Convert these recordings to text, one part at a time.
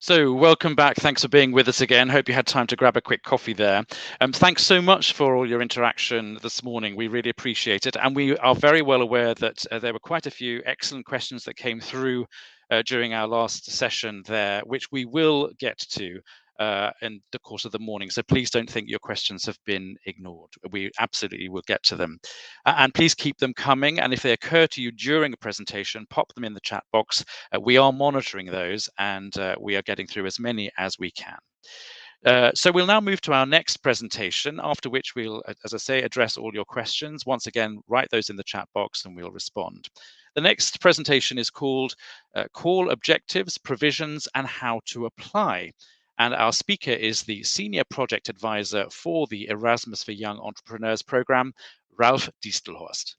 So, welcome back. Thanks for being with us again. Hope you had time to grab a quick coffee there. Thanks so much for all your interaction this morning. We really appreciate it. And we are very well aware that there were quite a few excellent questions that came through during our last session there, which we will get to in the course of the morning. So please don't think your questions have been ignored. We absolutely will get to them. And please keep them coming. And if they occur to you during a presentation, pop them in the chat box. We are monitoring those, and we are getting through as many as we can. So we'll now move to our next presentation, after which we'll, as I say, address all your questions. Once again, write those in the chat box and we'll respond. The next presentation is called Call Objectives, Provisions, and How to Apply. And our speaker is the Senior Project Advisor for the Erasmus for Young Entrepreneurs program, Ralf Diestelhorst.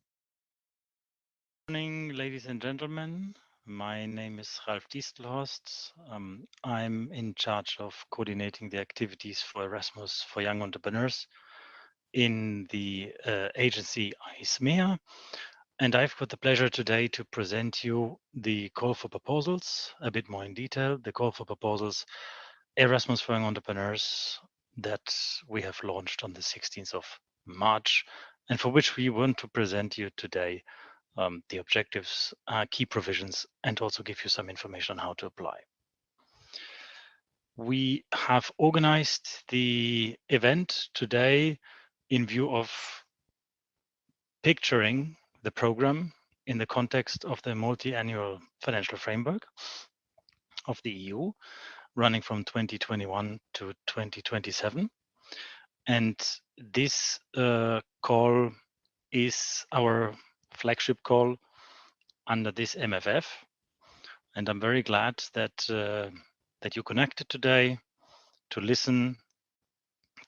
Good morning, ladies and gentlemen. My name is Ralf Diestelhorst. I'm in charge of coordinating the activities for Erasmus for Young Entrepreneurs in the agency ISMEA. And I've got the pleasure today to present you the call for proposals a bit more in detail. The call for proposals, Erasmus for Young Entrepreneurs, that we have launched on the 16th of March, and for which we want to present you today the objectives, key provisions, and also give you some information on how to apply. We have organized the event today in view of picturing the program in the context of the multi-annual financial framework of the EU, running from 2021 to 2027. And this call is our flagship call under this MFF. And I'm very glad that you connected today to listen,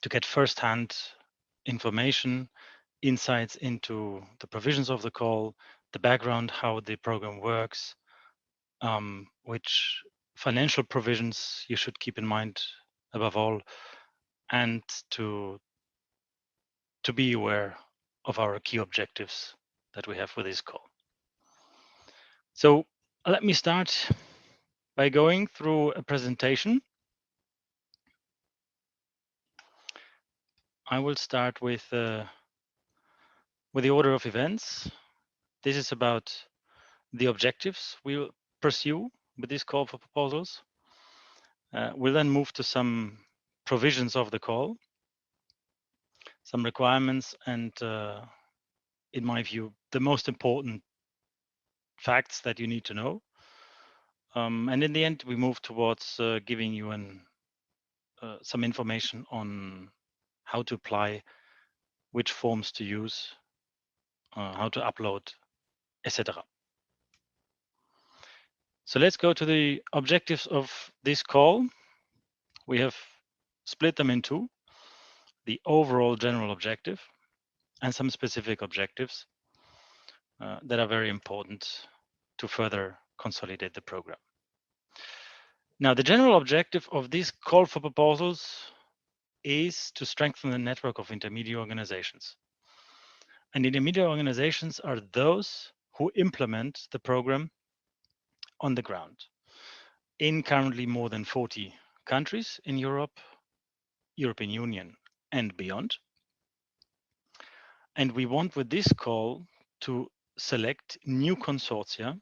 to get firsthand information, insights into the provisions of the call, the background, how the program works, which financial provisions you should keep in mind above all, and to be aware of our key objectives that we have for this call. So let me start by going through a presentation. I will start with the order of events. This is about the objectives we will pursue with this call for proposals. We'll then move to some provisions of the call, some requirements, and in my view, the most important facts that you need to know. And in the end, we move towards giving you some information on how to apply, which forms to use, how to upload, etc. So let's go to the objectives of this call. We have split them in two, the overall general objective and some specific objectives that are very important to further consolidate the program. Now, the general objective of this call for proposals is to strengthen the network of intermediate organizations. And intermediate organizations are those who implement the program on the ground in currently more than 40 countries in Europe, European Union, and beyond. And we want with this call to select new consortia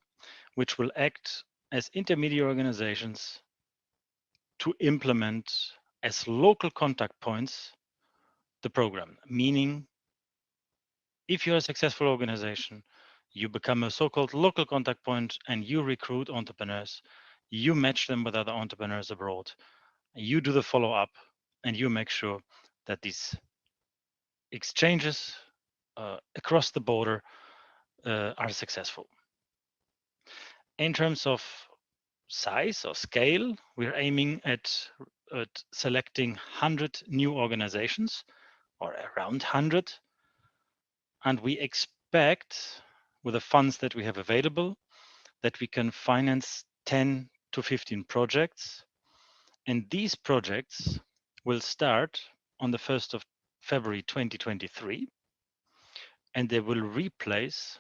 which will act as intermediate organizations to implement as local contact points the program, meaning if you're a successful organization, you become a so-called local contact point and you recruit entrepreneurs, you match them with other entrepreneurs abroad, you do the follow-up, and you make sure that these exchanges across the border are successful. In terms of size or scale, we're aiming at selecting 100 new organizations, or around 100. And we expect, with the funds that we have available, that we can finance 10 to 15 projects. And these projects will start on the 1st of February 2023, and they will replace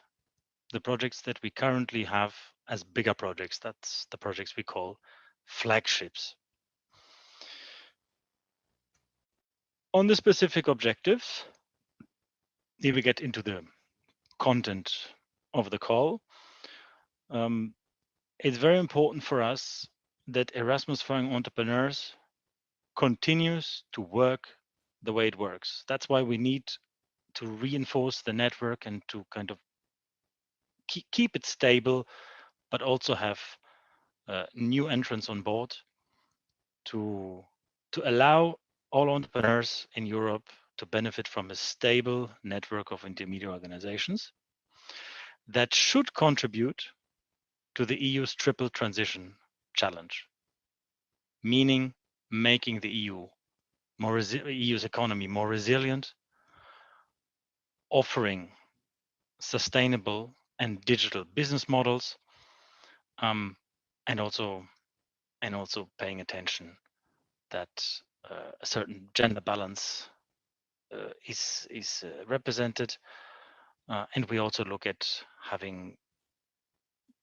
the projects that we currently have as bigger projects. That's the projects we call flagships. On the specific objectives, here we get into the content of the call. It's very important for us that Erasmus for Young Entrepreneurs continues to work the way it works. That's why we need to reinforce the network and to kind of keep it stable, but also have new entrants on board to allow all entrepreneurs in Europe to benefit from a stable network of intermediate organizations that should contribute to the EU's triple transition challenge, meaning making the EU's economy more resilient, offering sustainable and digital business models, and also paying attention that a certain gender balance is represented, and we also look at having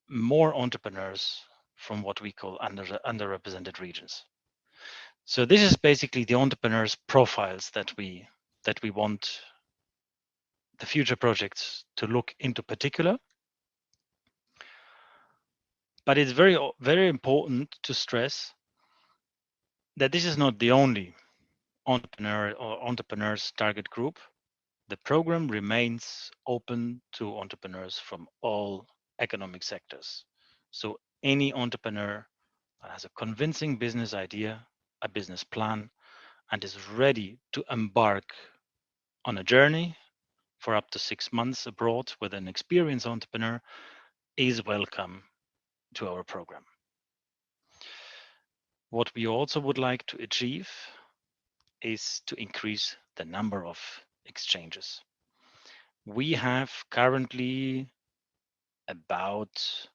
more entrepreneurs from what we call underrepresented regions. So this is basically the entrepreneurs profiles that we want the future projects to look into particular. But it's very, very important to stress that this is not the only entrepreneurs target group. The program remains open to entrepreneurs from all economic sectors. So any entrepreneur that has a convincing business idea, a business plan, and is ready to embark on a journey for up to 6 months abroad with an experienced entrepreneur is welcome to our program. What we also would like to achieve is to increase the number of exchanges. We have currently about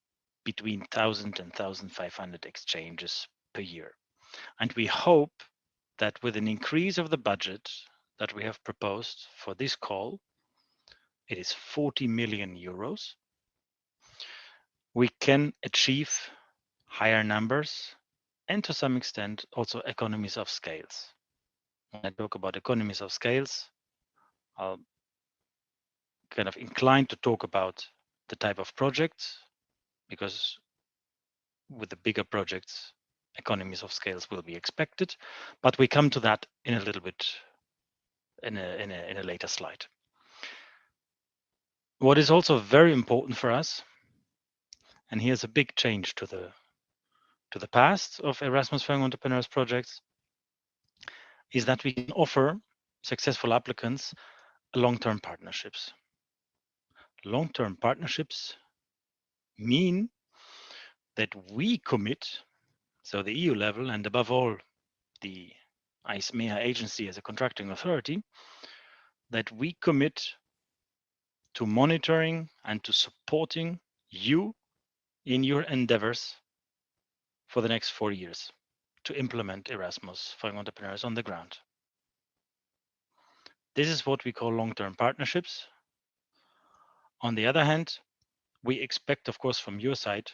between 1,000 and 1,500 exchanges per year. And we hope that with an increase of the budget that we have proposed for this call, it is 40 million euros, we can achieve higher numbers and to some extent also economies of scales. When I talk about economies of scales, I'll kind of inclined to talk about the type of projects, because with the bigger projects, economies of scales will be expected, but we come to that in a little bit in a later slide. What is also very important for us, and here's a big change to the past of Erasmus for Young Entrepreneurs projects, is that we can offer successful applicants long-term partnerships. Long-term partnerships mean that we commit, so the EU level and above all the ISMEA agency as a contracting authority, that we commit to monitoring and to supporting you in your endeavors for the next 4 years to implement Erasmus for Young Entrepreneurs on the ground. This is what we call long-term partnerships. On the other hand, we expect, of course, from your side,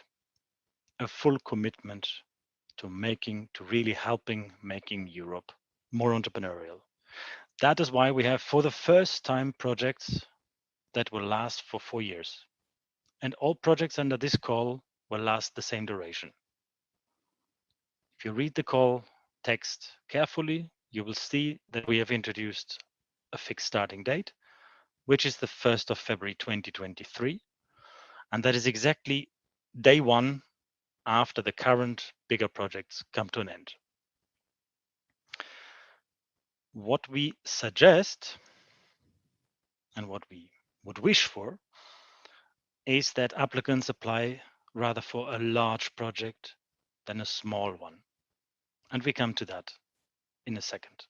a full commitment to really helping making Europe more entrepreneurial. That is why we have, for the first time, projects that will last for 4 years. And all projects under this call will last the same duration. If you read the call text carefully, you will see that we have introduced a fixed starting date, which is the 1st of February 2023. And that is exactly day one after the current bigger projects come to an end. What we suggest and what we would wish for is that applicants apply rather for a large project than a small one. And we come to that in a second.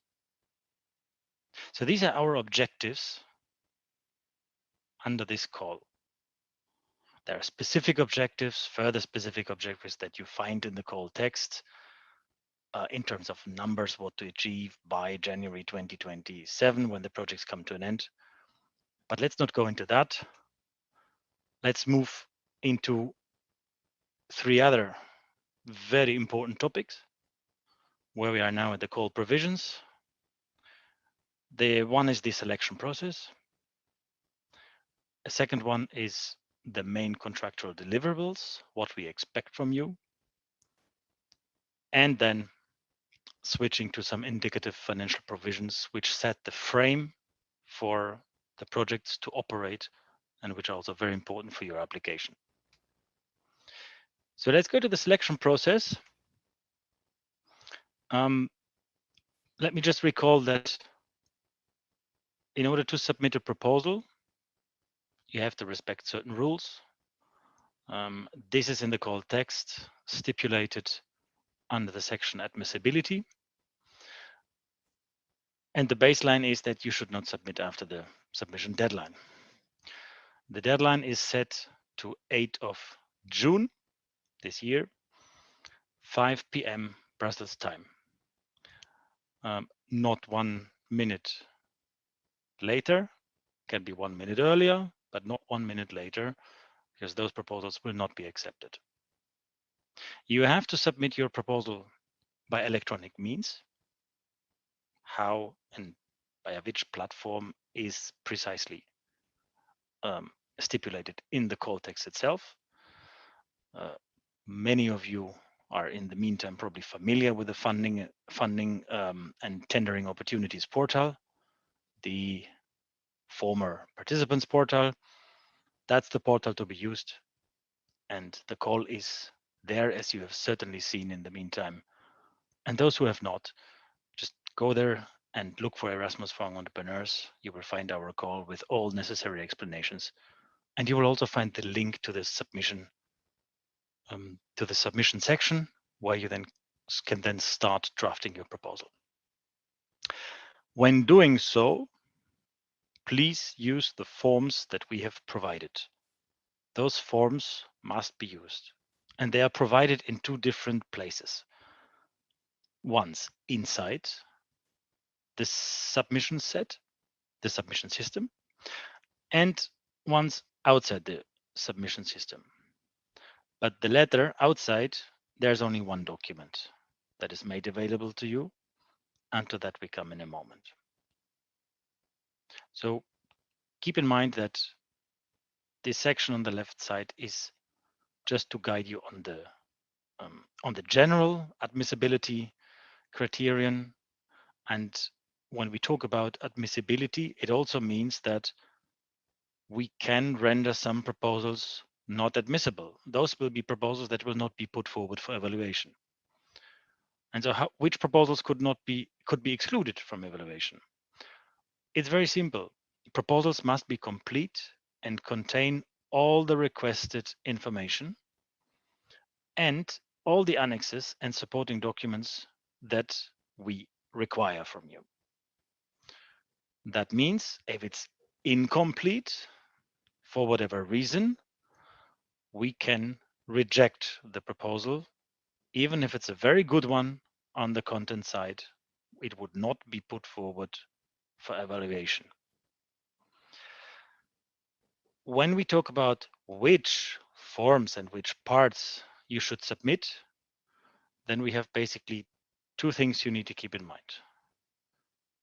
So these are our objectives under this call. There are specific objectives, further specific objectives that you find in the call text in terms of numbers, what to achieve by January 2027 when the projects come to an end. But let's not go into that. Let's move into 3 other very important topics where we are now at the call provisions. The one is the selection process. A second one is the main contractual deliverables, what we expect from you. And then switching to some indicative financial provisions which set the frame for the projects to operate and which are also very important for your application. So let's go to the selection process. Let me just recall that in order to submit a proposal, you have to respect certain rules. This is in the call text stipulated under the section admissibility. And the baseline is that you should not submit after the submission deadline. The deadline is set to 8th of June this year, 5 p.m. Brussels time. Not 1 minute later, can be 1 minute earlier, but not 1 minute later, because those proposals will not be accepted. You have to submit your proposal by electronic means. How and by which platform is precisely stipulated in the call text itself. Many of you are in the meantime probably familiar with the funding and tendering opportunities portal, the former participants portal. That's the portal to be used, and the call is there, as you have certainly seen in the meantime. And those who have not, just go there and look for Erasmus for Young Entrepreneurs. You will find our call with all necessary explanations, and you will also find the link to the submission section, where you then can start drafting your proposal. When doing so, please use the forms that we have provided. Those forms must be used, and they are provided in two different places. Once inside the submission set, the submission system, and once outside the submission system. But the latter, outside, there's only one document that is made available to you, and to that we come in a moment. So keep in mind that this section on the left side is just to guide you on the general admissibility criterion. And when we talk about admissibility, it also means that we can render some proposals not admissible. Those will be proposals that will not be put forward for evaluation. And so which proposals could be excluded from evaluation? It's very simple. Proposals must be complete and contain all the requested information and all the annexes and supporting documents that we require from you. That means if it's incomplete for whatever reason, we can reject the proposal. Even if it's a very good one on the content side, it would not be put forward for evaluation. When we talk about which forms and which parts you should submit, then we have basically two things you need to keep in mind.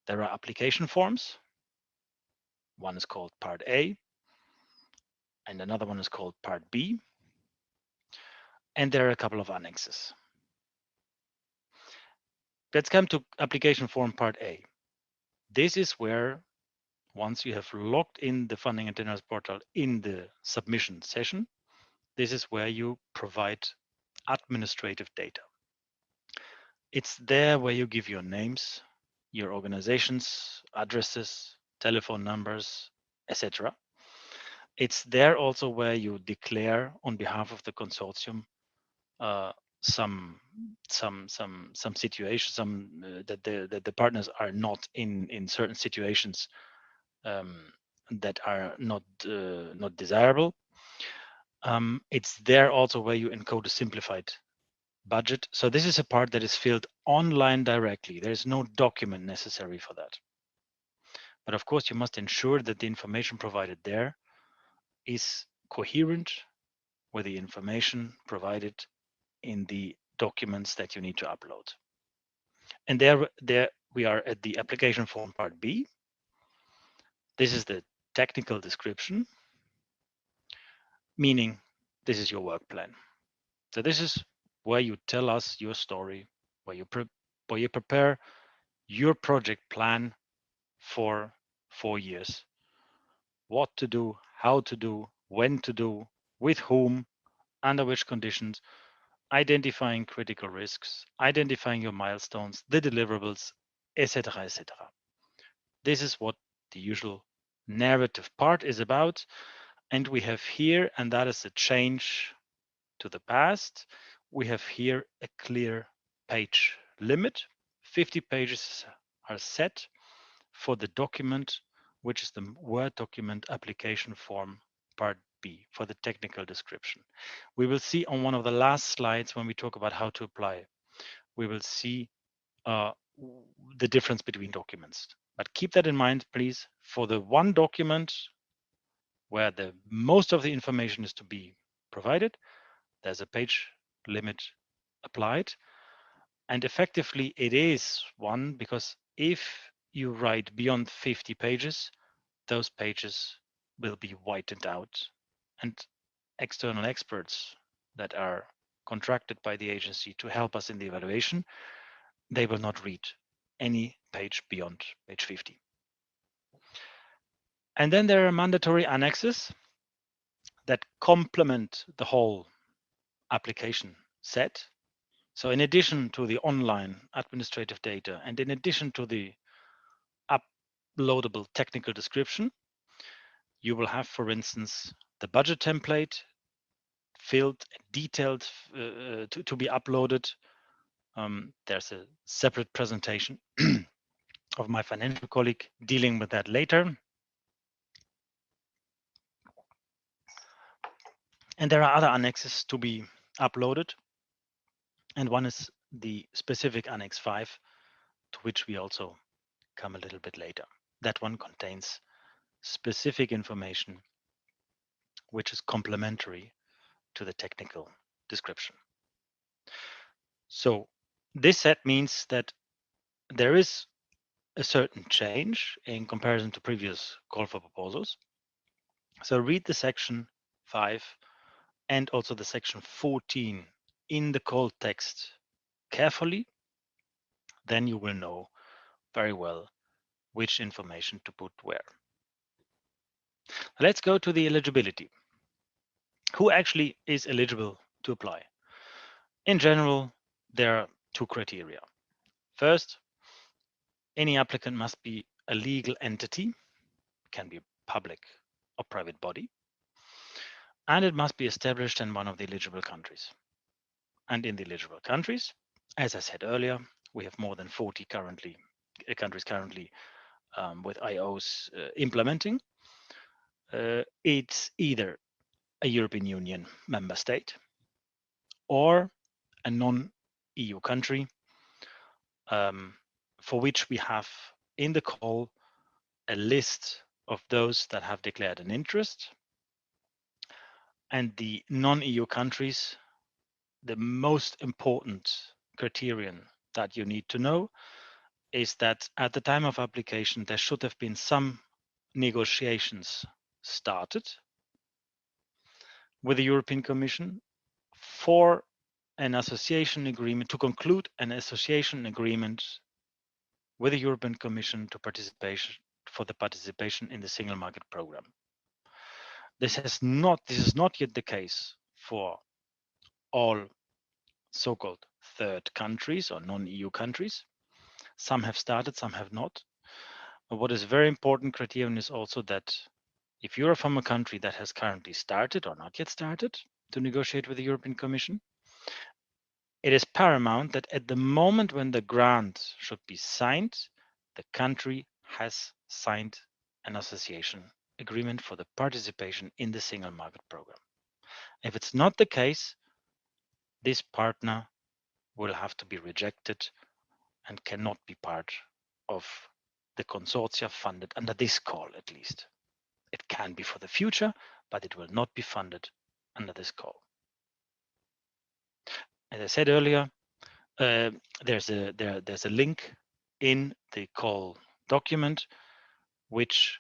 There are application forms. One is called Part A, and another one is called Part B. And there are a couple of annexes. Let's come to application form Part A. This is where, once you have logged in the Funding and Tenders portal in the submission session, this is where you provide administrative data. It's there where you give your names, your organizations, addresses, telephone numbers, etc. It's there also where you declare on behalf of the consortium some situations, that the partners are not in certain situations that are not desirable. It's there also where you encode a simplified budget. So this is a part that is filled online directly. There is no document necessary for that. But of course, you must ensure that the information provided there is coherent with the information provided in the documents that you need to upload. And there we are at the application form Part B. This is the technical description, meaning this is your work plan. So this is where you tell us your story, where you prepare your project plan for 4 years. What to do, how to do, when to do, with whom, under which conditions, identifying critical risks, identifying your milestones, the deliverables, etc., etc. This is what the usual narrative part is about. And we have here, and that is a change to the past, we have here a clear page limit. 50 pages are set for the document, which is the Word document application form part B for the technical description. We will see on one of the last slides when we talk about how to apply, we will see the difference between documents. But keep that in mind, please, for the one document where the most of the information is to be provided, there's a page limit applied. And effectively it is one, because if you write beyond 50 pages, those pages will be whitened out, and external experts that are contracted by the agency to help us in the evaluation, they will not read any page beyond page 50. And then there are mandatory annexes that complement the whole application set. So in addition to the online administrative data, and in addition to the uploadable technical description, you will have, for instance, the budget template filled, detailed to be uploaded. There's a separate presentation of my financial colleague dealing with that later. And there are other annexes to be uploaded. And one is the specific Annex 5, to which we also come a little bit later. That one contains specific information which is complementary to the technical description. So this set means that there is a certain change in comparison to previous call for proposals. So read the section 5 and also the section 14 in the call text carefully. Then you will know very well which information to put where. Let's go to the eligibility. Who actually is eligible to apply? In general, there are two criteria. First, any applicant must be a legal entity, can be public or private body, and it must be established in one of the eligible countries. And in the eligible countries, as I said earlier, we have more than 40 countries currently with IOs implementing. It's either a European Union member state or a non-EU country, for which we have in the call a list of those that have declared an interest. And the non-EU countries, the most important criterion that you need to know is that at the time of application, there should have been some negotiations started with the European Commission for an association agreement, to conclude an association agreement with the European Commission to participation in the single market program. This is not yet the case for all so-called third countries or non-EU countries. Some have started, some have not. But what is very important criterion is also that if you're from a country that has currently started or not yet started to negotiate with the European Commission, it is paramount that at the moment when the grant should be signed, the country has signed an association agreement for the participation in the single market program. If it's not the case, this partner will have to be rejected and cannot be part of the consortia funded under this call, at least. It can be for the future, but it will not be funded under this call. As I said earlier, there's a link in the call document which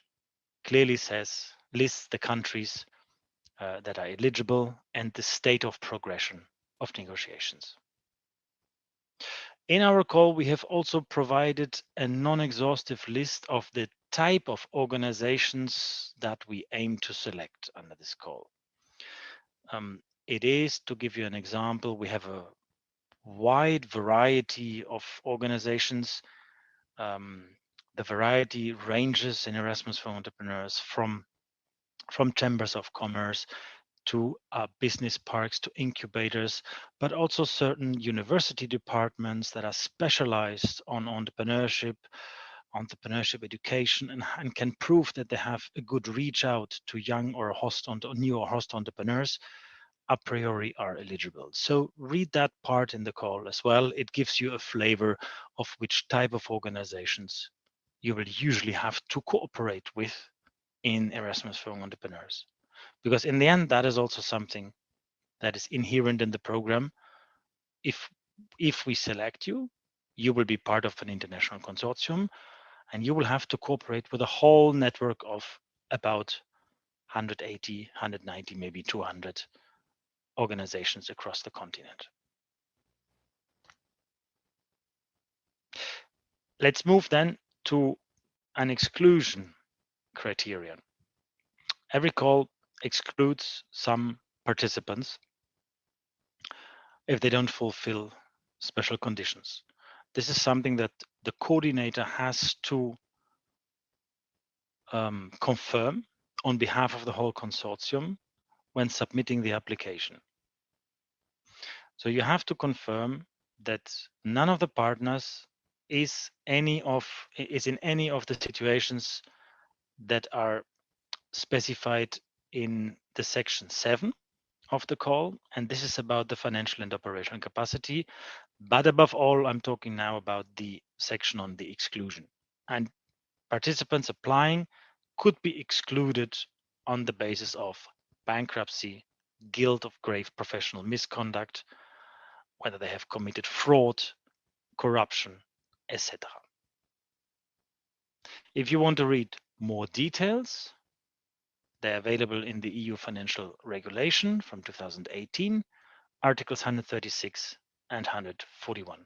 clearly lists the countries that are eligible and the state of progression of negotiations. In our call, we have also provided a non-exhaustive list of the type of organizations that we aim to select under this call. It is, to give you an example, we have a wide variety of organizations. The variety ranges in Erasmus for Entrepreneurs from chambers of commerce to business parks to incubators, but also certain university departments that are specialized on entrepreneurship education, and can prove that they have a good reach out to young or new or host entrepreneurs, a priori are eligible. So read that part in the call as well. It gives you a flavor of which type of organizations you will usually have to cooperate with in Erasmus for Entrepreneurs. Because in the end, that is also something that is inherent in the program. If we select you, you will be part of an international consortium, and you will have to cooperate with a whole network of about 180, 190, maybe 200 organizations across the continent. Let's move then to an exclusion criterion. Every call excludes some participants if they don't fulfill special conditions. This is something that the coordinator has to confirm on behalf of the whole consortium when submitting the application. So you have to confirm that none of the partners is in any of the situations that are specified in the section 7 of the call, and this is about the financial and operational capacity. But above all, I'm talking now about the section on the exclusion. And participants applying could be excluded on the basis of bankruptcy, guilt of grave professional misconduct, whether they have committed fraud, corruption, etc. If you want to read more details, they're available in the EU Financial Regulation from 2018, Articles 136 and 141.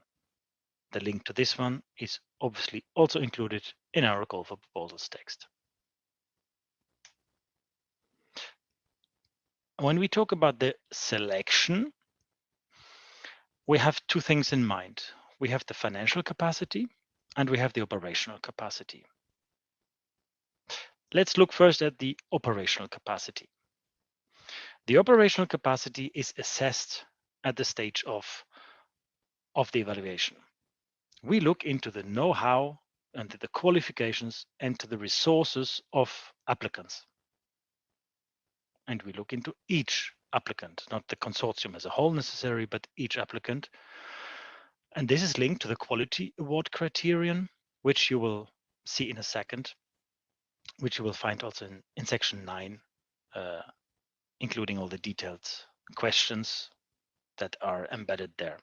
The link to this one is obviously also included in our call for proposals text. When we talk about the selection, we have two things in mind. We have the financial capacity and we have the operational capacity. Let's look first at the operational capacity. The operational capacity is assessed at the stage of the evaluation. We look into the know-how and the qualifications and to the resources of applicants. And we look into each applicant, not the consortium as a whole necessarily, but each applicant. And this is linked to the quality award criterion, which you will see in a second, which you will find also in section 9, including all the detailed questions that are embedded there.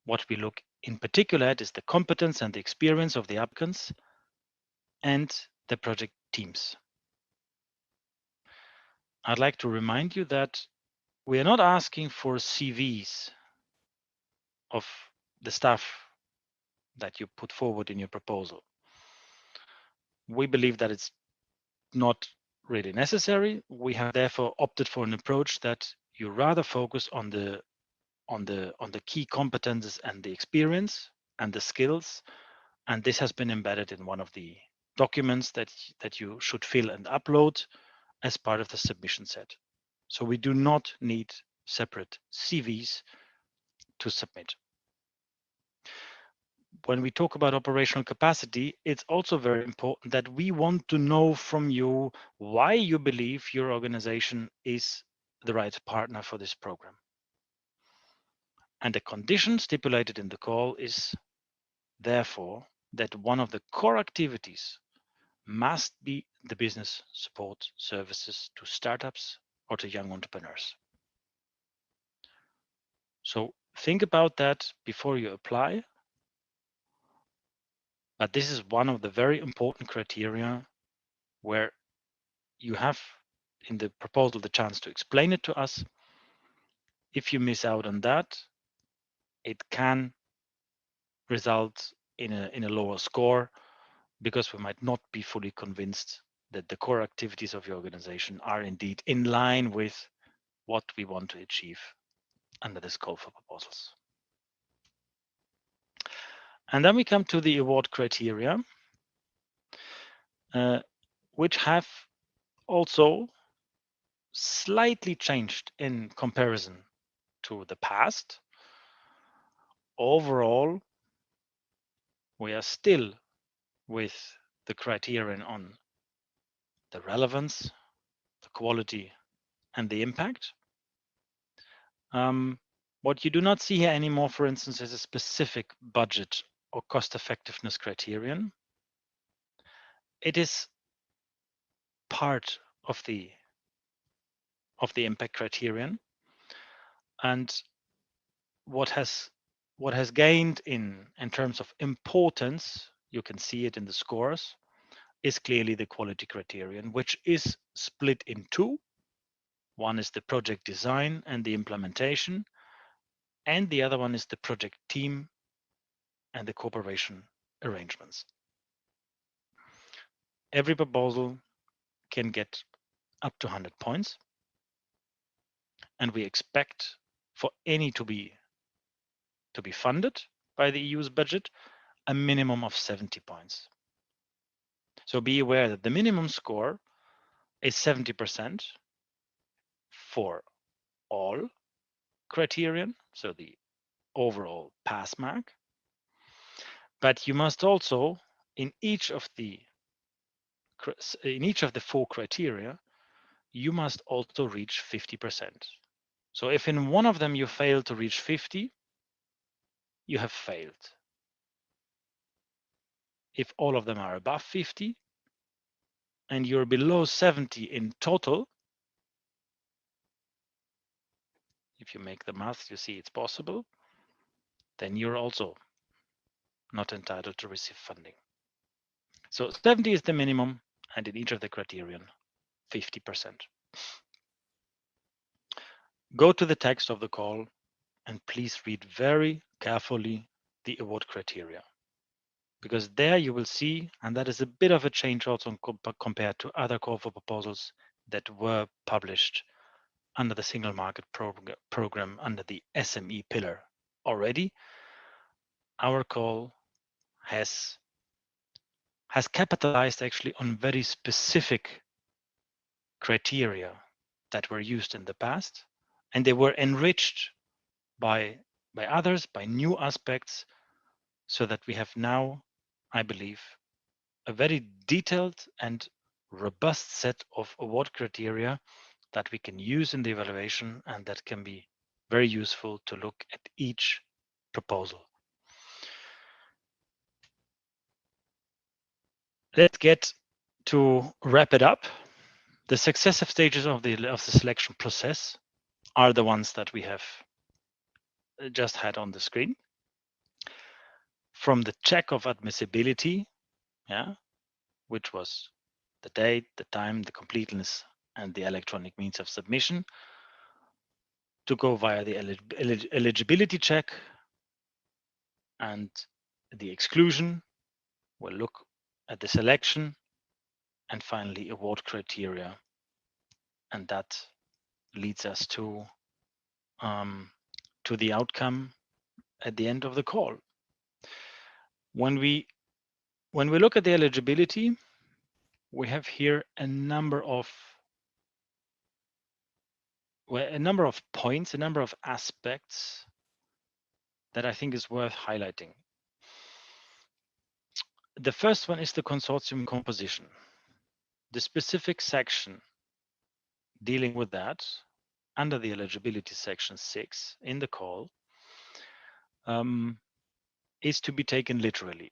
What we look in particular at is the competence and the experience of the applicants and the project teams. I'd like to remind you that we are not asking for CVs of the staff that you put forward in your proposal. We believe that it's not really necessary. We have therefore opted for an approach that you rather focus on the key competences and the experience and the skills, and this has been embedded in one of the documents that you should fill and upload as part of the submission set. So we do not need separate CVs to submit. When we talk about operational capacity, it's also very important that we want to know from you why you believe your organization is the right partner for this program. And the condition stipulated in the call is therefore that one of the core activities must be the business support services to startups or to young entrepreneurs. So think about that before you apply. But this is one of the very important criteria where you have in the proposal the chance to explain it to us. If you miss out on that, it can result in a lower score, because we might not be fully convinced that the core activities of your organization are indeed in line with what we want to achieve under this call for proposals. And then we come to the award criteria, which have also slightly changed in comparison to the past. Overall, we are still with the criterion on the relevance, the quality, and the impact. What you do not see here anymore, for instance, is a specific budget or cost effectiveness criterion. It is part of the impact criterion, and what has gained in terms of importance, you can see it in the scores, is clearly the quality criterion, which is split in two. One is the project design and the implementation, and the other one is the project team and the cooperation arrangements. Every proposal can get up to 100 points, and we expect for any to be funded by the EU's budget a minimum of 70 points. So be aware that the minimum score is 70% for all criterion, so the overall pass mark. But you must also, in each of the 4 criteria, you must also reach 50%. So if in one of them you fail to reach 50, you have failed. If all of them are above 50 and you're below 70 in total, if you make the math, you see it's possible, then you're also not entitled to receive funding. So 70 is the minimum, and in each of the criterion, 50%. Go to the text of the call and please read very carefully the award criteria, because there you will see, and that is a bit of a change also compared to other call for proposals that were published under the single market program under the SME pillar already. Our call has capitalized actually on very specific criteria that were used in the past, and they were enriched by others, by new aspects, so that we have now, I believe, a very detailed and robust set of award criteria that we can use in the evaluation, and that can be very useful to look at each proposal. Let's get to wrap it up. The successive stages of the selection process are the ones that we have just had on the screen. From the check of admissibility, which was the date, the time, the completeness, and the electronic means of submission, to go via the eligibility check and the exclusion. We'll look at the selection, and finally award criteria, and that leads us to the outcome at the end of the call. When we look at the eligibility, we have here a number of points, a number of aspects that I think is worth highlighting. The first one is the consortium composition. The specific section dealing with that under the eligibility section 6 in the call is to be taken literally.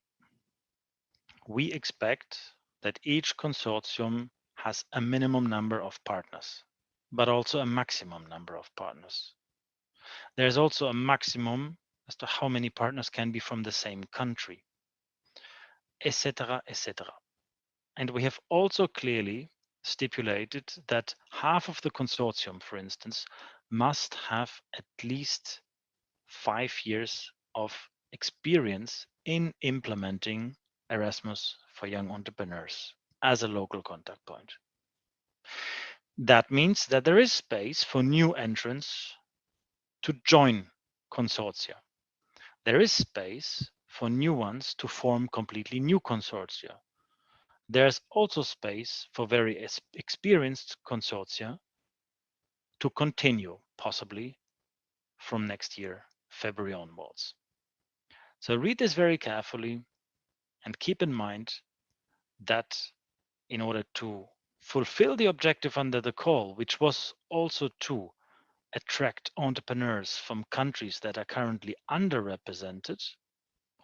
We expect that each consortium has a minimum number of partners, but also a maximum number of partners. There's also a maximum as to how many partners can be from the same country, etc., etc. And we have also clearly stipulated that half of the consortium, for instance, must have at least 5 years of experience in implementing Erasmus for young entrepreneurs as a local contact point. That means that there is space for new entrants to join consortia. There is space for new ones to form completely new consortia. There's also space for very experienced consortia to continue, possibly from next year, February onwards. So read this very carefully and keep in mind that in order to fulfill the objective under the call, which was also to attract entrepreneurs from countries that are currently underrepresented,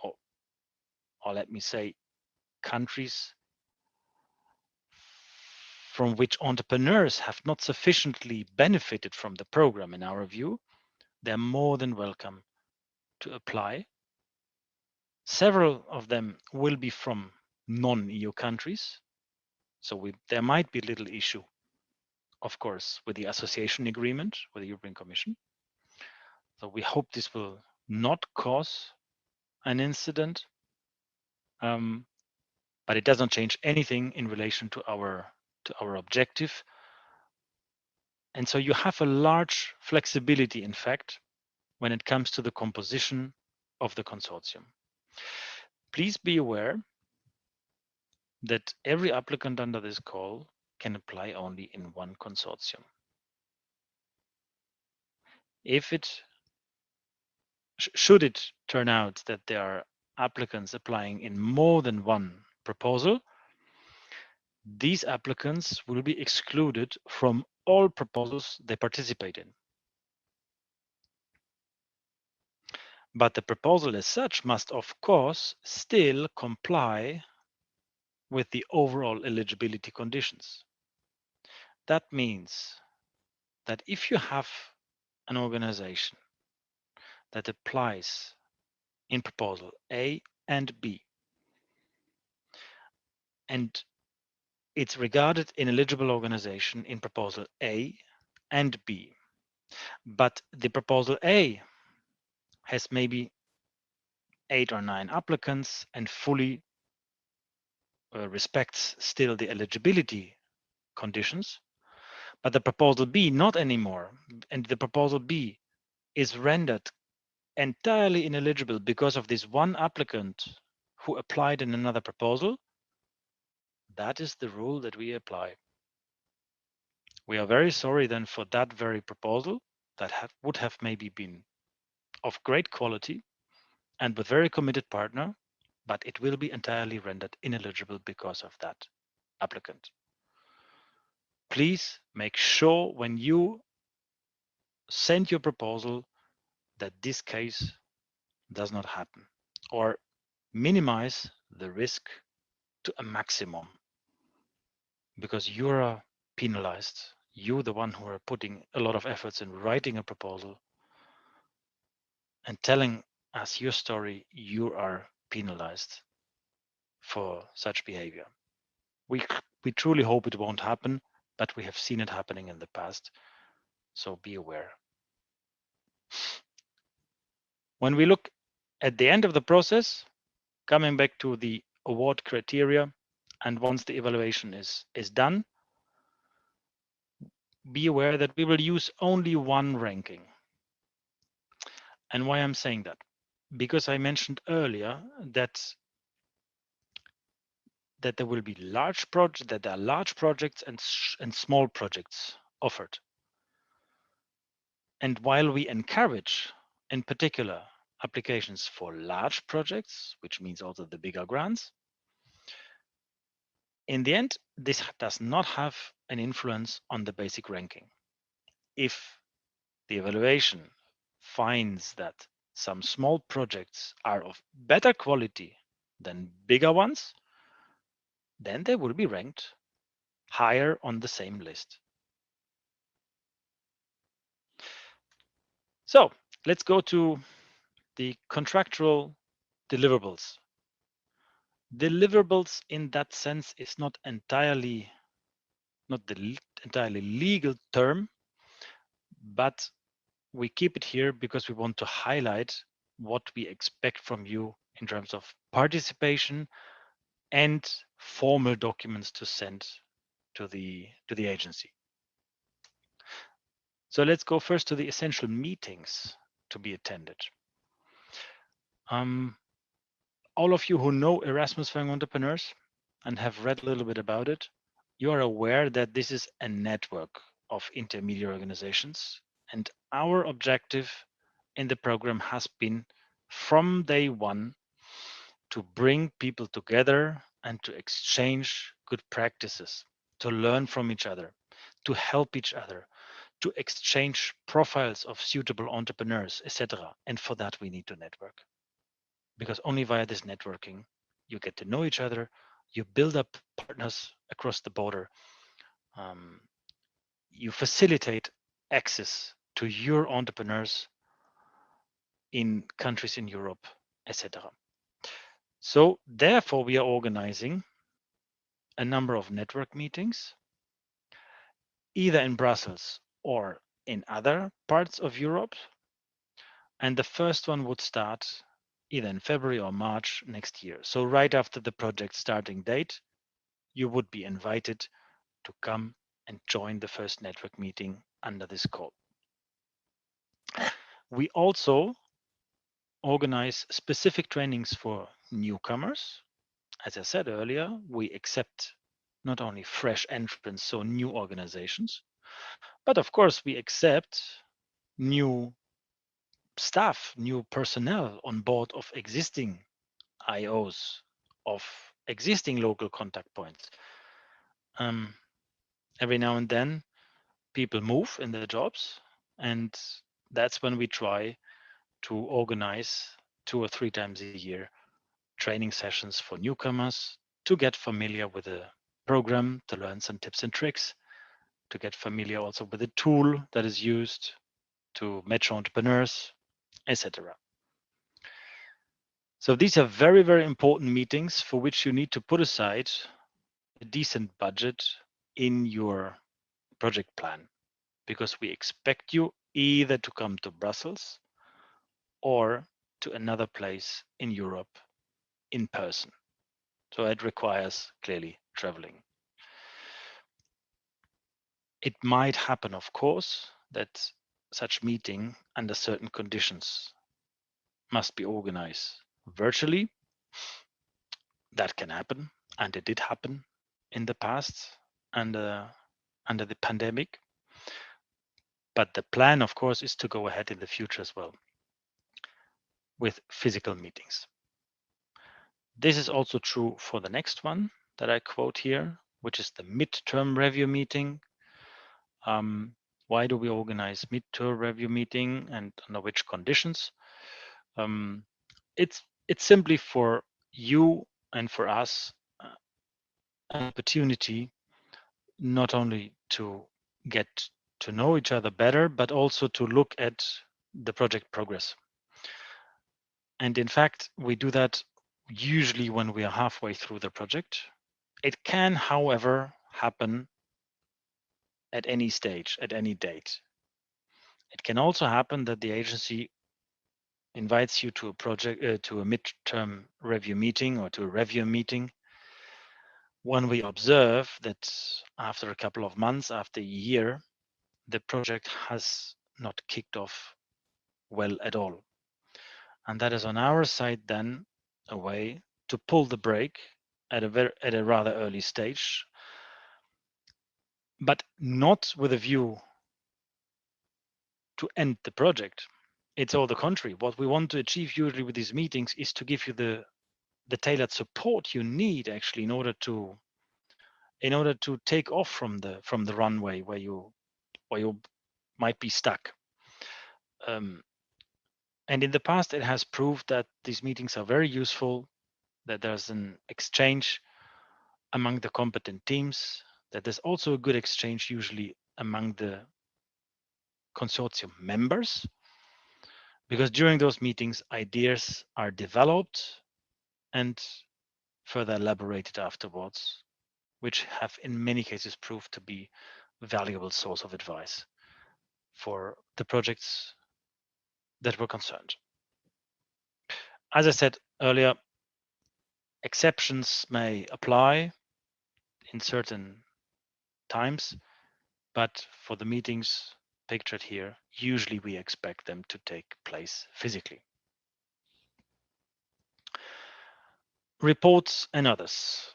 or let me say, countries from which entrepreneurs have not sufficiently benefited from the program, in our view, they're more than welcome to apply. Several of them will be from non-EU countries, so there might be little issue, of course, with the association agreement with the European Commission. So we hope this will not cause an incident, but it doesn't change anything in relation to our objective. And so you have a large flexibility, in fact, when it comes to the composition of the consortium. Please be aware that every applicant under this call can apply only in one consortium. If it should it turn out that there are applicants applying in more than one proposal, these applicants will be excluded from all proposals they participate in. But the proposal as such must, of course, still comply with the overall eligibility conditions. That means that if you have an organization that applies in proposal A and B, and it's regarded an eligible organization in proposal A and B, but the proposal A has maybe 8 or 9 applicants and fully respects still the eligibility conditions, but the proposal B not anymore, and the proposal B is rendered entirely ineligible because of this one applicant who applied in another proposal, that is the rule that we apply. We are very sorry then for that very proposal that would have maybe been of great quality and with very committed partner, but it will be entirely rendered ineligible because of that applicant. Please make sure when you send your proposal that this case does not happen, or minimize the risk to a maximum, because you are penalized. You're the one who are putting a lot of efforts in writing a proposal and telling us your story. You are penalized for such behavior. We truly hope it won't happen, but we have seen it happening in the past, so be aware. When we look at the end of the process, coming back to the award criteria, and once the evaluation is done, be aware that we will use only one ranking. And why I'm saying that? Because I mentioned earlier that there will be large projects, that there are large projects and small projects offered. And while we encourage, in particular, applications for large projects, which means also the bigger grants, in the end, this does not have an influence on the basic ranking. If the evaluation finds that some small projects are of better quality than bigger ones, then they will be ranked higher on the same list. So let's go to the contractual deliverables. Deliverables in that sense is not entirely not the entirely legal term, but we keep it here because we want to highlight what we expect from you in terms of participation and formal documents to send to the agency. So let's go first to the essential meetings to be attended. All of you who know Erasmus for Young Entrepreneurs and have read a little bit about it, you are aware that this is a network of intermediate organizations. And our objective in the program has been from day one to bring people together and to exchange good practices, to learn from each other, to help each other, to exchange profiles of suitable entrepreneurs, etc. And for that, we need to network. Because only via this networking, you get to know each other, you build up partners across the border, you facilitate access to your entrepreneurs in countries in Europe, etc. So therefore, we are organizing a number of network meetings, either in Brussels or in other parts of Europe. And the first one would start either in February or March next year. So right after the project starting date, you would be invited to come and join the first network meeting under this call. We also organize specific trainings for newcomers. As I said earlier, we accept not only fresh entrants, so new organizations, but of course we accept new staff, new personnel on board of existing IOs, of existing local contact points. Every now and then, people move in their jobs, and that's when we try to organize 2 or 3 times a year training sessions for newcomers to get familiar with the program, to learn some tips and tricks, to get familiar also with the tool that is used to match entrepreneurs, etc. So these are very, very important meetings for which you need to put aside a decent budget in your project plan, because we expect you either to come to Brussels or to another place in Europe in person. So it requires clearly traveling. It might happen, of course, that such meeting under certain conditions must be organized virtually. That can happen, and it did happen in the past under the pandemic. But the plan, of course, is to go ahead in the future as well with physical meetings. This is also true for the next one that I quote here, which is the midterm review meeting. Why do we organize midterm review meeting and under which conditions? It's simply for you and for us an opportunity not only to get to know each other better, but also to look at the project progress. And in fact, we do that usually when we are halfway through the project. It can, however, happen at any stage, at any date. It can also happen that the agency invites you to a project, to a midterm review meeting or to a review meeting when we observe that after a couple of months, after a year, the project has not kicked off well at all. And that is on our side then a way to pull the brake at a rather early stage, but not with a view to end the project. It's all the contrary. What we want to achieve usually with these meetings is to give you the tailored support you need actually in order to take off from the runway where you might be stuck. And in the past, it has proved that these meetings are very useful, that there's an exchange among the competent teams, that there's also a good exchange usually among the consortium members, because during those meetings, ideas are developed and further elaborated afterwards which have in many cases proved to be a valuable source of advice for the projects that were concerned. As I said earlier, exceptions may apply in certain times, but for the meetings pictured here, usually we expect them to take place physically. Reports and others.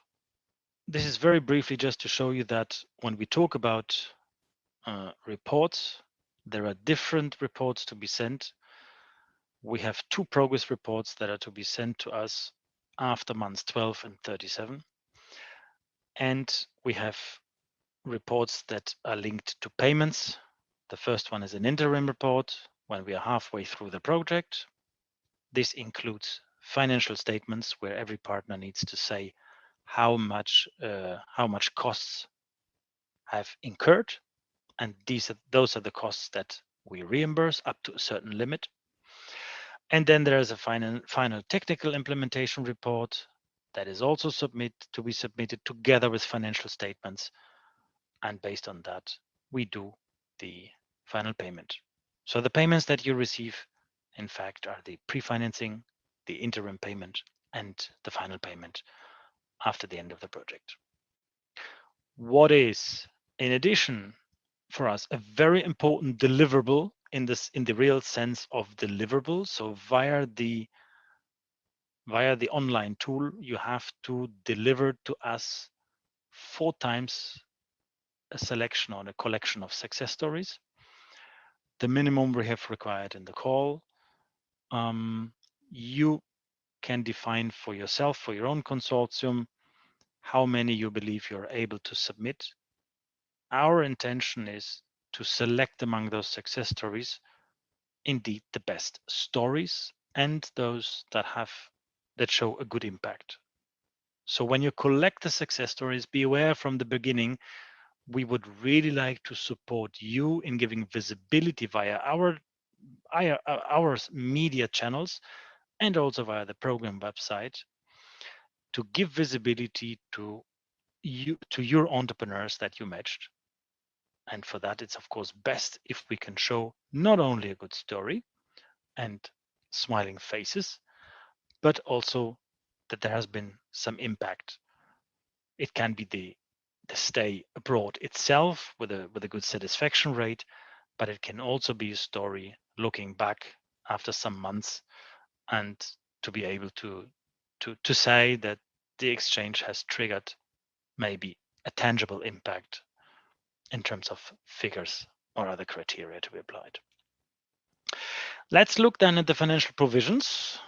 This is very briefly just to show you that when we talk about reports, there are different reports to be sent. We have 2 progress reports that are to be sent to us after months 12 and 37. And we have reports that are linked to payments. The first one is an interim report when we are halfway through the project. This includes financial statements where every partner needs to say how much costs have incurred, and those are the costs that we reimburse up to a certain limit. And then there is a final technical implementation report that is also to be submitted together with financial statements. And based on that, we do the final payment. So the payments that you receive, in fact, are the pre-financing, the interim payment, and the final payment after the end of the project. What is, in addition, for us, a very important deliverable in the real sense of deliverable? So via the online tool, you have to deliver to us 4 times a selection or a collection of success stories. The minimum we have required in the call. You can define for yourself, for your own consortium, how many you believe you're able to submit. Our intention is to select among those success stories indeed the best stories and those that show a good impact. So when you collect the success stories, be aware from the beginning, we would really like to support you in giving visibility via our media channels and also via the program website to give visibility to your entrepreneurs that you matched. And for that, it's of course best if we can show not only a good story and smiling faces, but also that there has been some impact. It can be the stay abroad itself with a good satisfaction rate, but it can also be a story looking back after some months and to be able to say that the exchange has triggered maybe a tangible impact in terms of figures or other criteria to be applied. Let's look then at the financial provisions.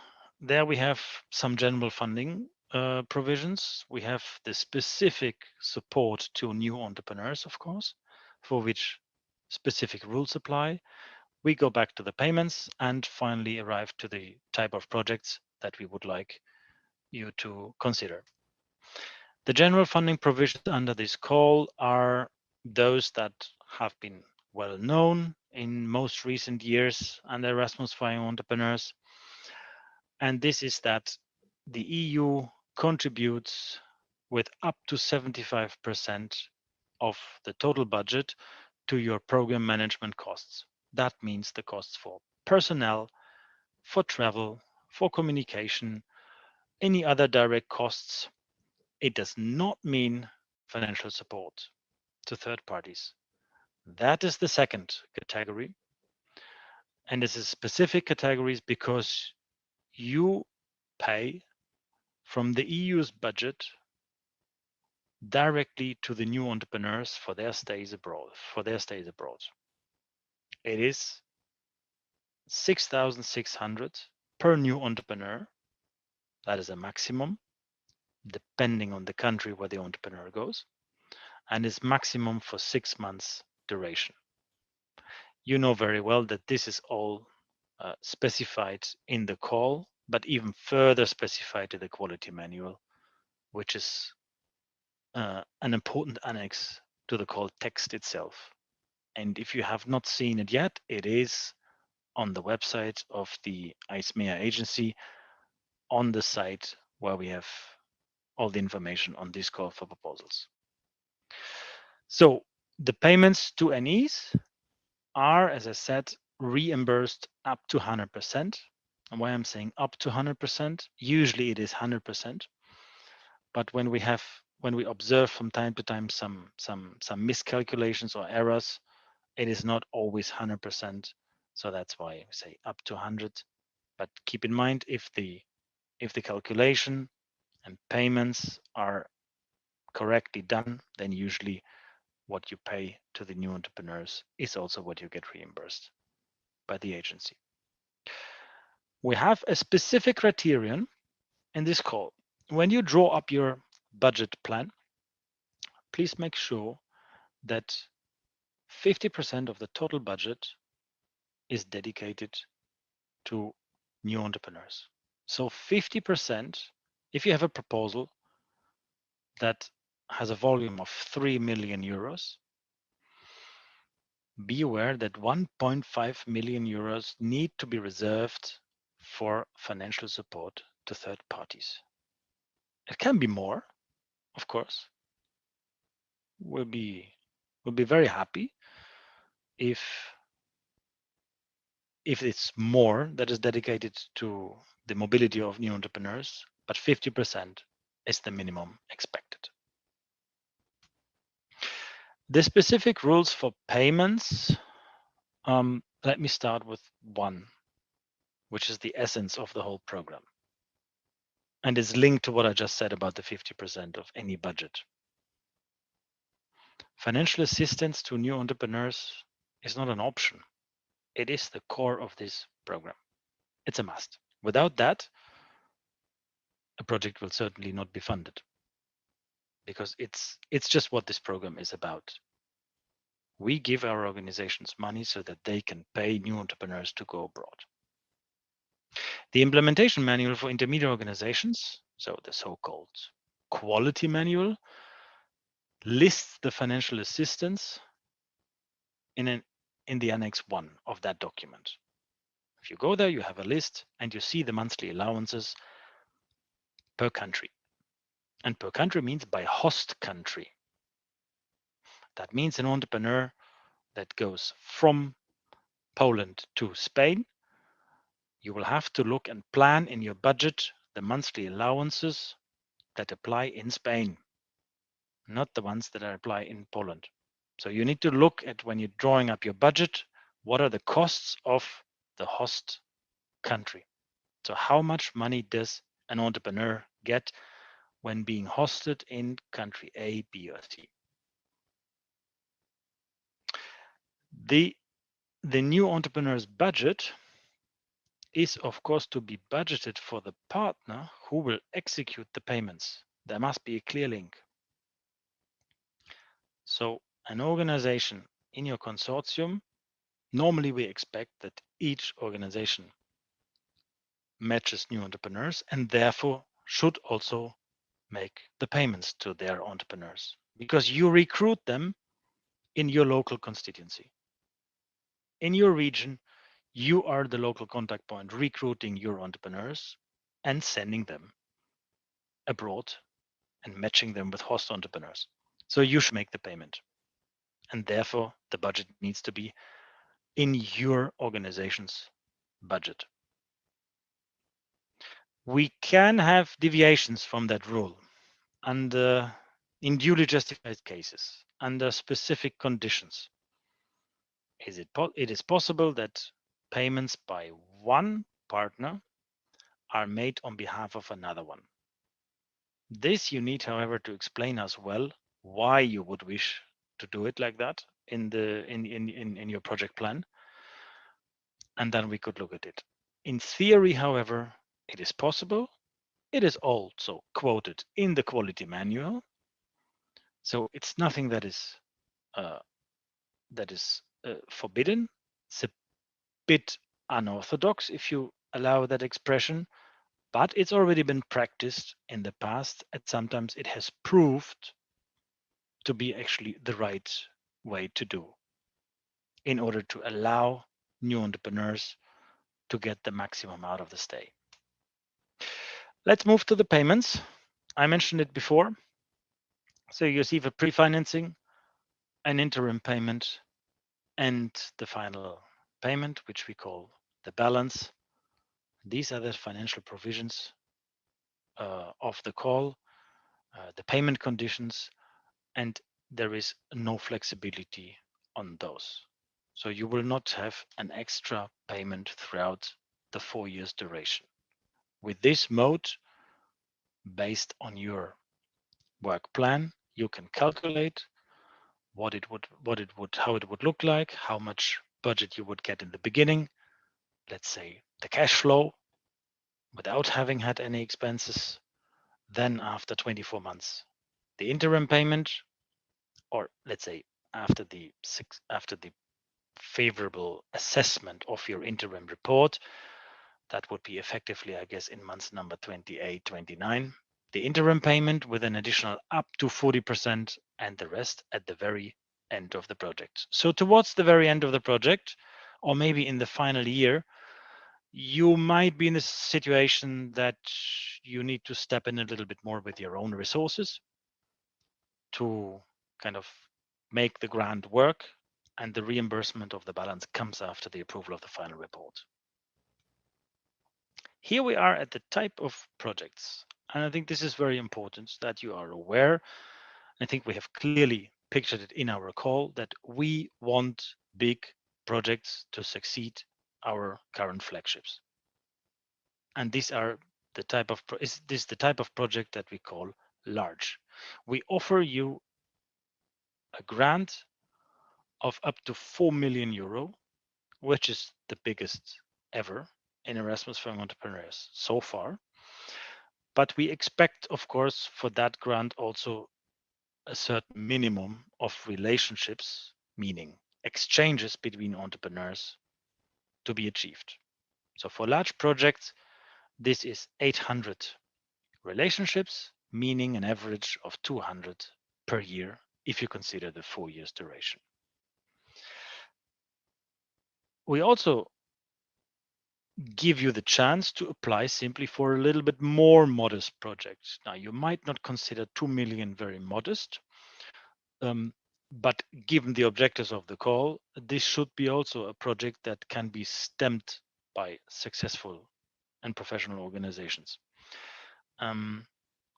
There we have some general funding provisions. We have the specific support to new entrepreneurs, of course, for which specific rules apply. We go back to the payments and finally arrive to the type of projects that we would like you to consider. The general funding provisions under this call are those that have been well known in most recent years under Erasmus for Young Entrepreneurs. And this is that the EU contributes with up to 75% of the total budget to your program management costs. That means the costs for personnel, for travel, for communication, any other direct costs. It does not mean financial support to third parties. That is the second category. And this is specific categories because you pay from the EU's budget directly to the new entrepreneurs for their stays abroad. It is 6,600 per new entrepreneur. That is a maximum, depending on the country where the entrepreneur goes, and is maximum for 6 months duration. You know very well that this is all specified in the call, but even further specified in the quality manual, which is an important annex to the call text itself. And if you have not seen it yet, it is on the website of the ISMEA agency on the site where we have all the information on this call for proposals. So the payments to NEs are, as I said, reimbursed up to 100%. And why I'm saying up to 100%, usually it is 100%. But when we observe from time to time some miscalculations or errors, it is not always 100%. So that's why we say up to 100. But keep in mind, if the calculation and payments are correctly done, then usually what you pay to the new entrepreneurs is also what you get reimbursed by the agency. We have a specific criterion in this call. When you draw up your budget plan, please make sure that 50% of the total budget is dedicated to new entrepreneurs. So 50%, if you have a proposal that has a volume of 3 million euros, be aware that 1.5 million euros need to be reserved for financial support to third parties. It can be more, of course. We'll be very happy if it's more that is dedicated to the mobility of new entrepreneurs, but 50% is the minimum expected. The specific rules for payments, let me start with one, which is the essence of the whole program, and is linked to what I just said about the 50% of any budget. Financial assistance to new entrepreneurs is not an option. It is the core of this program. It's a must. Without that, a project will certainly not be funded, because it's just what this program is about. We give our organizations money so that they can pay new entrepreneurs to go abroad. The implementation manual for intermediate organizations, so the so-called quality manual, lists the financial assistance in the Annex 1 of that document. If you go there, you have a list and you see the monthly allowances per country. And per country means by host country. That means an entrepreneur that goes from Poland to Spain, you will have to look and plan in your budget the monthly allowances that apply in Spain, not the ones that apply in Poland. So you need to look at, when you're drawing up your budget, what are the costs of the host country? So how much money does an entrepreneur get when being hosted in country A, B, or C? The new entrepreneur's budget is, of course, to be budgeted for the partner who will execute the payments. There must be a clear link. So an organization in your consortium, normally we expect that each organization matches new entrepreneurs and therefore should also make the payments to their entrepreneurs, because you recruit them in your local constituency. In your region, you are the local contact point, recruiting your entrepreneurs and sending them abroad and matching them with host entrepreneurs. So you should make the payment. And therefore, the budget needs to be in your organization's budget. We can have deviations from that rule under in duly justified cases, under specific conditions. It is possible that payments by one partner are made on behalf of another one. This you need, however, to explain as well why you would wish to do it like that in your project plan, and then we could look at it. In theory, however, it is possible. It is also quoted in the quality manual, so it's nothing that is forbidden. It's a bit unorthodox, if you allow that expression, but it's already been practiced in the past, and sometimes it has proved to be actually the right way to do in order to allow new entrepreneurs to get the maximum out of the stay. Let's move to the payments. I mentioned it before. So you receive a pre-financing, an interim payment, and the final payment, which we call the balance. These are the financial provisions of the call, the payment conditions, and there is no flexibility on those. So you will not have an extra payment throughout the 4 years duration. With this mode, based on your work plan, you can calculate how it would look like, how much budget you would get in the beginning, let's say the cash flow without having had any expenses, then after 24 months, the interim payment, or let's say after the favorable assessment of your interim report, that would be effectively, I guess, in months number 28, 29, the interim payment with an additional up to 40% and the rest at the very end of the project. So towards the very end of the project, or maybe in the final year, you might be in a situation that you need to step in a little bit more with your own resources to kind of make the grant work, and the reimbursement of the balance comes after the approval of the final report. Here we are at the type of projects, and I think this is very important that you are aware. I think we have clearly pictured it in our call that we want big projects to succeed our current flagships. And these are the type of this is the type of project that we call large. We offer you a grant of up to 4 million euro, which is the biggest ever in Erasmus for Young Entrepreneurs so far. But we expect, of course, for that grant also a certain minimum of relationships, meaning exchanges between entrepreneurs, to be achieved. So for large projects, this is 800 relationships, meaning an average of 200 per year if you consider the 4 years duration. We also give you the chance to apply simply for a little bit more modest project. Now, you might not consider 2 million very modest, but given the objectives of the call, this should be also a project that can be stemmed by successful and professional organizations.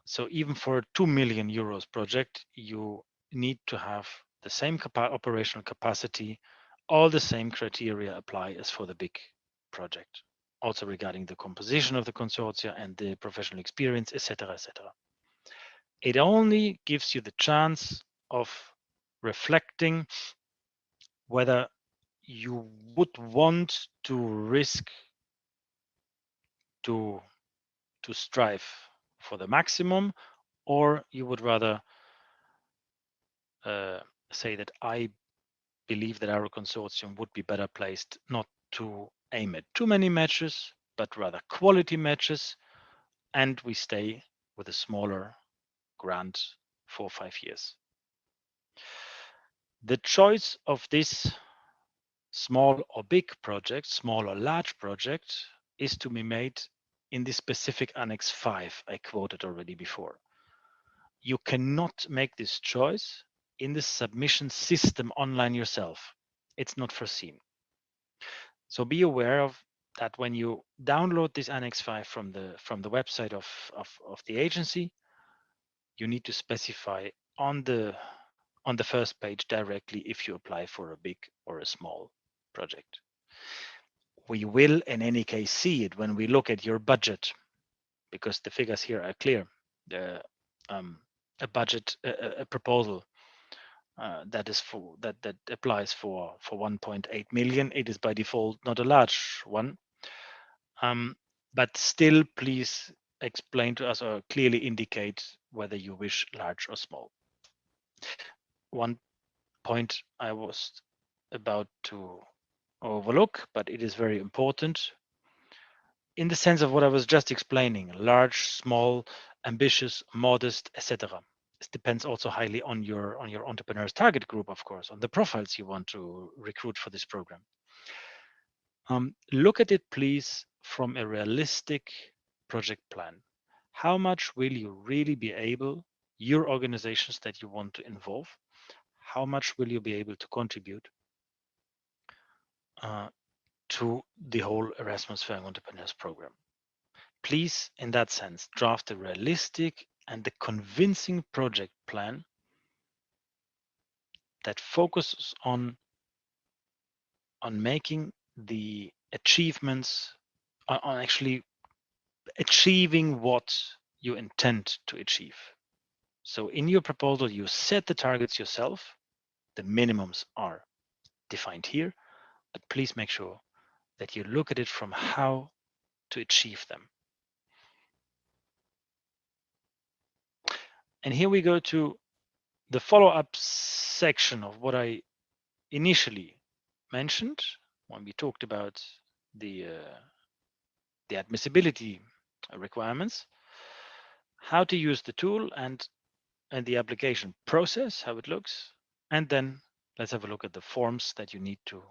So even for a 2 million euros project, you need to have the same operational capacity, all the same criteria apply as for the big project, also regarding the composition of the consortia and the professional experience, etc., etc. It only gives you the chance of reflecting whether you would want to risk to strive for the maximum, or you would rather say that I believe that our consortium would be better placed not to aim at too many matches, but rather quality matches, and we stay with a smaller grant for 5 years. The choice of this small or big project, small or large project, is to be made in the specific Annex 5 I quoted already before. You cannot make this choice in the submission system online yourself. It's not foreseen. So be aware of that when you download this Annex 5 from the website of the agency, you need to specify on the first page directly if you apply for a big or a small project. We will in any case see it when we look at your budget, because the figures here are clear. A budget, a proposal that is for that applies for 1.8 million. It is by default not a large one, but still, please explain to us or clearly indicate whether you wish large or small. One point I was about to overlook, but it is very important in the sense of what I was just explaining: large, small, ambitious, modest, etc. This depends also highly on your entrepreneur's target group, of course, on the profiles you want to recruit for this program. Look at it, please, from a realistic project plan. How much will you really be able your organizations that you want to involve. How much will you be able to contribute to the whole Erasmus for Young Entrepreneurs program? Please, in that sense, draft a realistic and a convincing project plan that focuses on making the achievements, on actually achieving what you intend to achieve. So in your proposal, you set the targets yourself. The minimums are defined here, but please make sure that you look at it from how to achieve them. And here we go to the follow-up section of what I initially mentioned when we talked about the admissibility requirements, how to use the tool and the application process, how it looks, and then let's have a look at the forms that you need to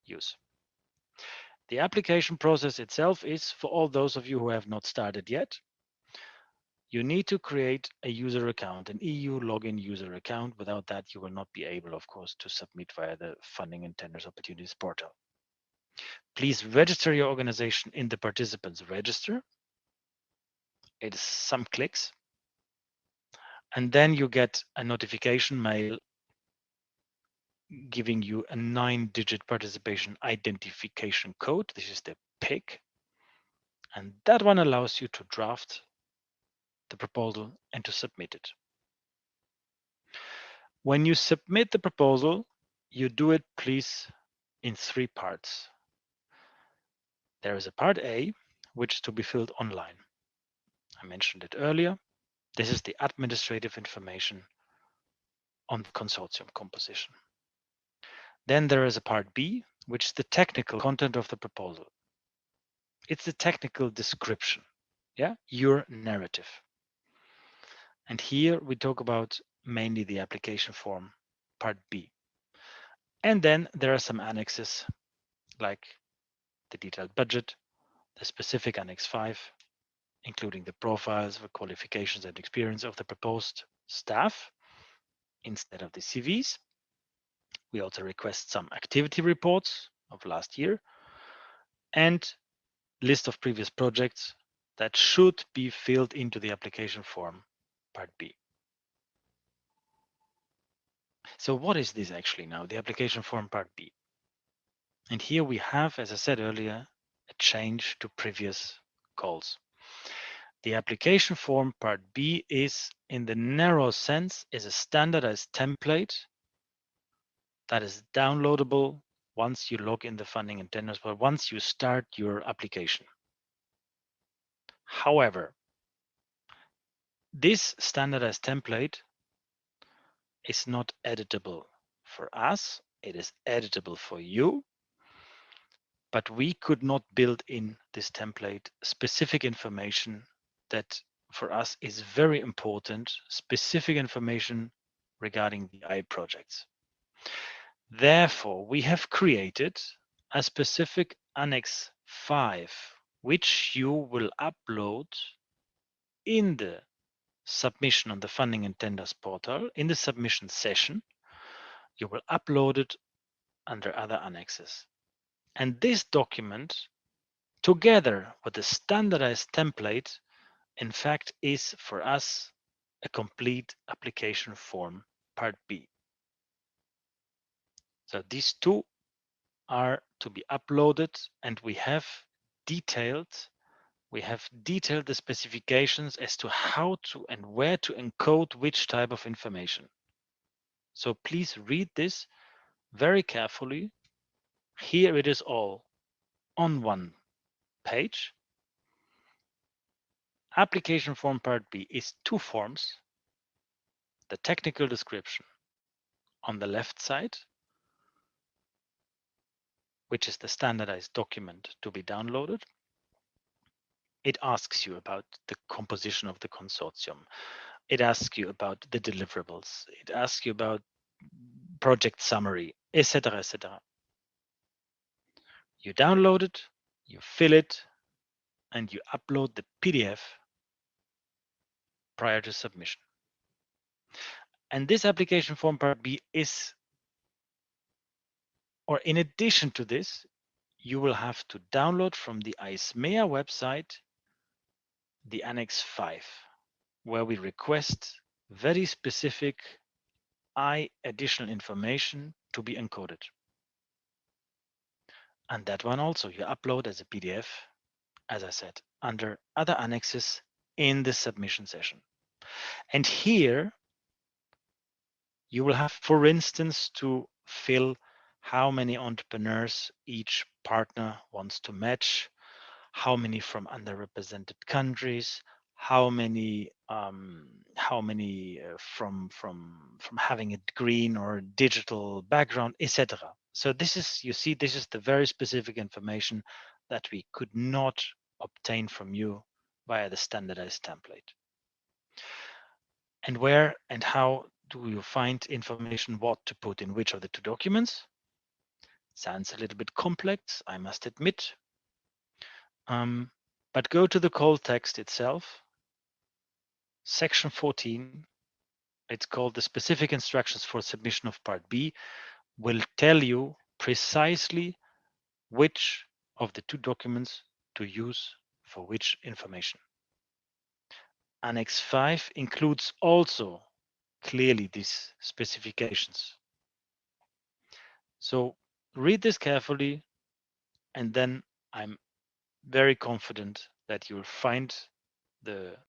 use. The application process itself is, for all those of you who have not started yet, you need to create a user account, an EU login user account. Without that, you will not be able, of course, to submit via the Funding and Tenders Opportunities portal. Please register your organization in the participants register. It is some clicks. And then you get a notification mail giving you a 9-digit participation identification code. This is the PIC. And that one allows you to draft the proposal and to submit it. When you submit the proposal, you do it, please, in 3 parts. There is a part A, which is to be filled online. I mentioned it earlier. This is the administrative information on the consortium composition. Then there is a part B, which is the technical content of the proposal. It's the technical description, your narrative. And here we talk about mainly the application form, part B. And then there are some annexes, like the detailed budget, the specific Annex 5, including the profiles, the qualifications and experience of the proposed staff instead of the CVs. We also request some activity reports of last year and list of previous projects that should be filled into the application form, part B. So what is this actually now, the application form part B? And here we have, as I said earlier, a change to previous calls. The application form part B is, in the narrow sense, is a standardized template that is downloadable once you log in the Funding and Tenders, but once you start your application. However, this standardized template is not editable for us. It is editable for you, but we could not build in this template specific information that for us is very important, specific information regarding the AI projects. Therefore, we have created a specific Annex 5, which you will upload in the submission on the Funding and Tenders portal. In the submission session, you will upload it under other annexes. And this document, together with the standardized template, in fact, is for us a complete application form, part B. So these two are to be uploaded, and we have detailed the specifications as to how to and where to encode which type of information. So please read this very carefully. Here it is all on one page. Application form part B is 2 forms. The technical description on the left side, which is the standardized document to be downloaded. It asks you about the composition of the consortium. It asks you about the deliverables. It asks you about project summary, etc., etc. You download it, you fill it, and you upload the PDF prior to submission. And this application form part B is, or in addition to this, you will have to download from the ISMEA website the Annex 5, where we request very specific additional information to be encoded. And that one also you upload as a PDF, as I said, under other annexes in the submission session. And here you will have, for instance, to fill how many entrepreneurs each partner wants to match, how many from underrepresented countries, how many from having a green or digital background, etc. So this is, you see, this is the very specific information that we could not obtain from you via the standardized template. And where and how do you find information what to put in which of the two documents? Sounds a little bit complex, I must admit. But go to the call text itself, section 14. It's called the specific instructions for submission of part B, will tell you precisely which of the two documents to use for which information. Annex 5 includes also clearly these specifications. So read this carefully, and then I'm very confident that you'll find the